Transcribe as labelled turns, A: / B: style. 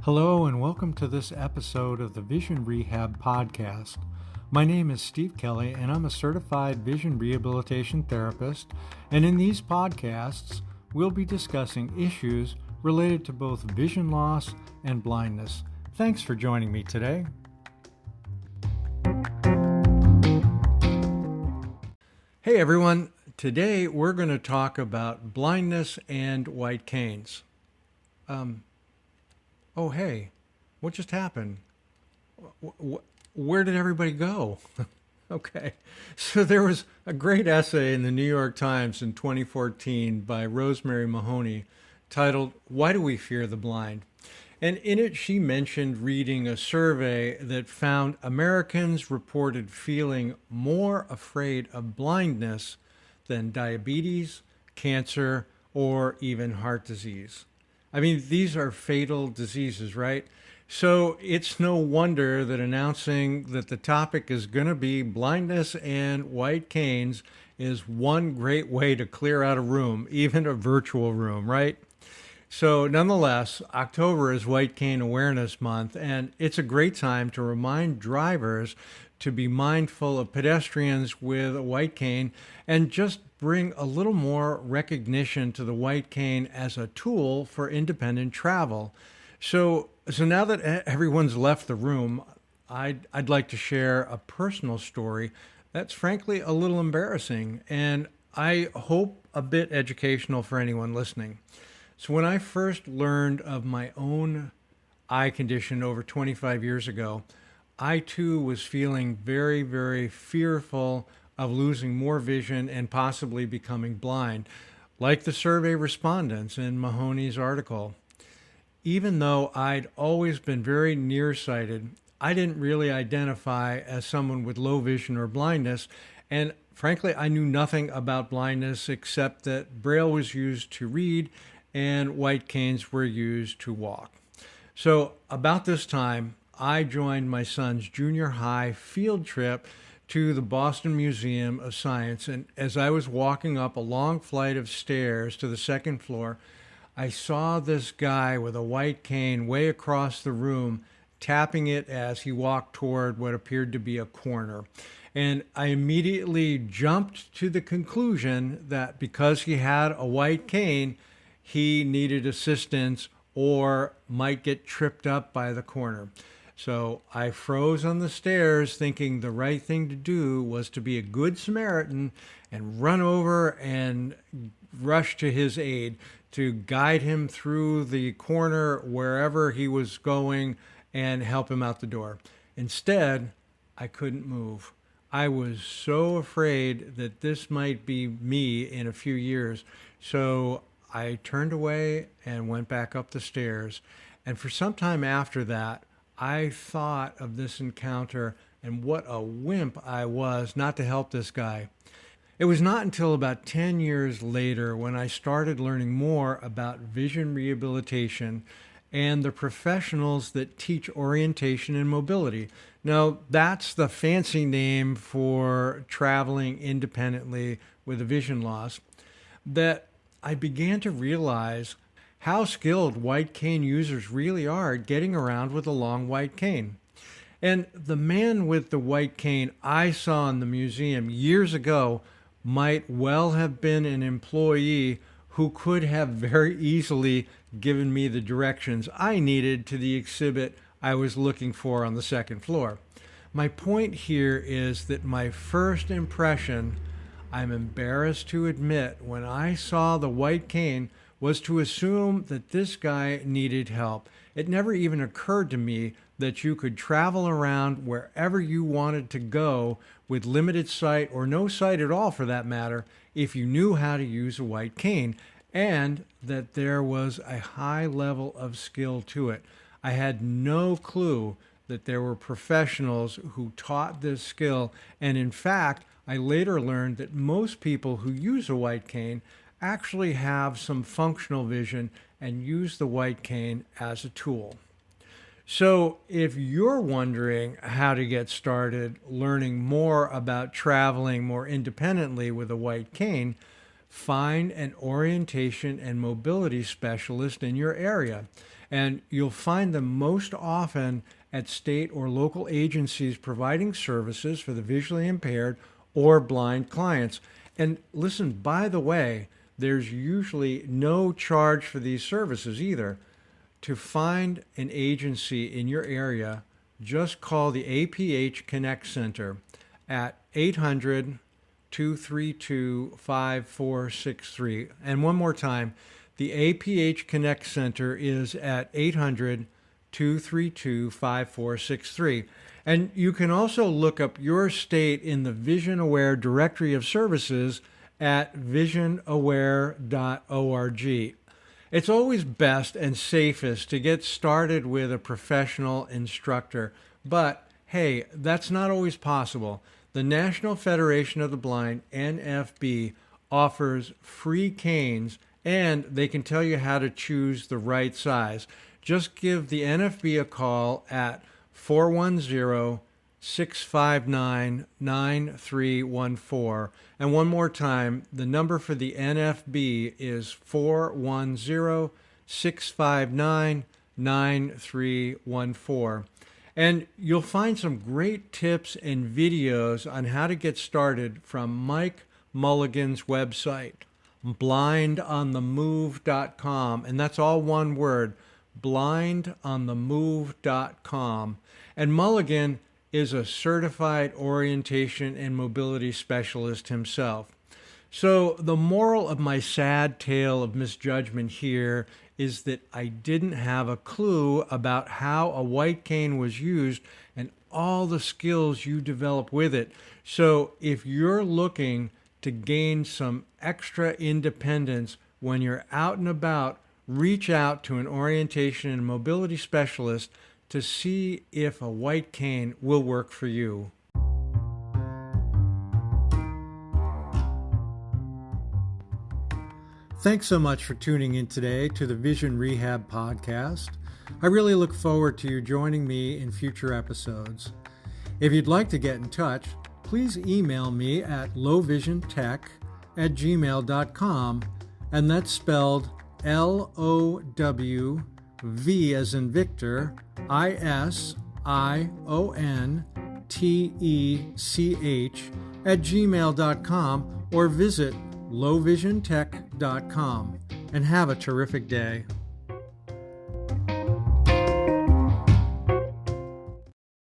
A: Hello, and welcome to this episode of the Vision Rehab Podcast. My name is Steve Kelly, and I'm a certified vision rehabilitation therapist. And in these podcasts, we'll be discussing issues related to both vision loss and blindness. Thanks for joining me today. Hey everyone, today we're going to talk about blindness and white canes. Oh, hey, what just happened? Where did everybody go? Okay, so there was a great essay in the New York Times in 2014 by Rosemary Mahoney titled, "Why Do We Fear the Blind?" And in it, she mentioned reading a survey that found Americans reported feeling more afraid of blindness than diabetes, cancer, or even heart disease. I mean, these are fatal diseases, right? So it's no wonder that announcing that the topic is going to be blindness and white canes is one great way to clear out a room, even a virtual room, right? So nonetheless, October is White Cane Awareness Month, and it's a great time to remind drivers to be mindful of pedestrians with a white cane and just bring a little more recognition to the white cane as a tool for independent travel. So now that everyone's left the room, I'd like to share a personal story that's frankly a little embarrassing, and I hope a bit educational for anyone listening. So when I first learned of my own eye condition over 25 years ago, I too was feeling very, very fearful of losing more vision and possibly becoming blind, like the survey respondents in Mahoney's article. Even though I'd always been very nearsighted, I didn't really identify as someone with low vision or blindness, and frankly, I knew nothing about blindness except that Braille was used to read and white canes were used to walk. So about this time, I joined my son's junior high field trip to the Boston Museum of Science, and as I was walking up a long flight of stairs to the second floor, I saw this guy with a white cane way across the room, tapping it as he walked toward what appeared to be a corner. And I immediately jumped to the conclusion that because he had a white cane, he needed assistance or might get tripped up by the corner. So I froze on the stairs thinking the right thing to do was to be a good Samaritan and run over and rush to his aid to guide him through the corner wherever he was going and help him out the door. Instead, I couldn't move. I was so afraid that this might be me in a few years. So I turned away and went back up the stairs. And for some time after that, I thought of this encounter and what a wimp I was not to help this guy. It was not until about 10 years later when I started learning more about vision rehabilitation and the professionals that teach orientation and mobility. Now, that's the fancy name for traveling independently with a vision loss, that I began to realize how skilled white cane users really are at getting around with a long white cane. And the man with the white cane I saw in the museum years ago might well have been an employee who could have very easily given me the directions I needed to the exhibit I was looking for on the second floor. My point here is that my first impression, I'm embarrassed to admit, when I saw the white cane was to assume that this guy needed help. It never even occurred to me that you could travel around wherever you wanted to go with limited sight or no sight at all for that matter if you knew how to use a white cane, and that there was a high level of skill to it. I had no clue that there were professionals who taught this skill, and in fact, I later learned that most people who use a white cane actually have some functional vision and use the white cane as a tool. So if you're wondering how to get started learning more about traveling more independently with a white cane, find an orientation and mobility specialist in your area. And you'll find them most often at state or local agencies providing services for the visually impaired or blind clients. And listen, by the way, there's usually no charge for these services either. To find an agency in your area, just call the APH Connect Center at 800-232-5463. And one more time, the APH Connect Center is at 800-232-5463. And you can also look up your state in the Vision Aware Directory of Services at visionaware.org. It's always best and safest to get started with a professional instructor, but hey, that's not always possible. The National Federation of the Blind, NFB, offers free canes, and they can tell you how to choose the right size. Just give the NFB a call at 410-659-9314. And one more time, the number for the NFB is 410-659-9314. And you'll find some great tips and videos on how to get started from Mike Mulligan's website, blindonthemove.com. And that's all one word, blindonthemove.com. And Mulligan is a certified orientation and mobility specialist himself. So the moral of my sad tale of misjudgment here is that I didn't have a clue about how a white cane was used and all the skills you develop with it. So if you're looking to gain some extra independence when you're out and about, reach out to an orientation and mobility specialist to see if a white cane will work for you. Thanks so much for tuning in today to the Vision Rehab Podcast. I really look forward to you joining me in future episodes. If you'd like to get in touch, please email me at lowvisiontech@gmail.com, and that's spelled LOWV as in Victor, ISIONTECH@gmail.com, or visit lowvisiontech.com, and have a terrific day.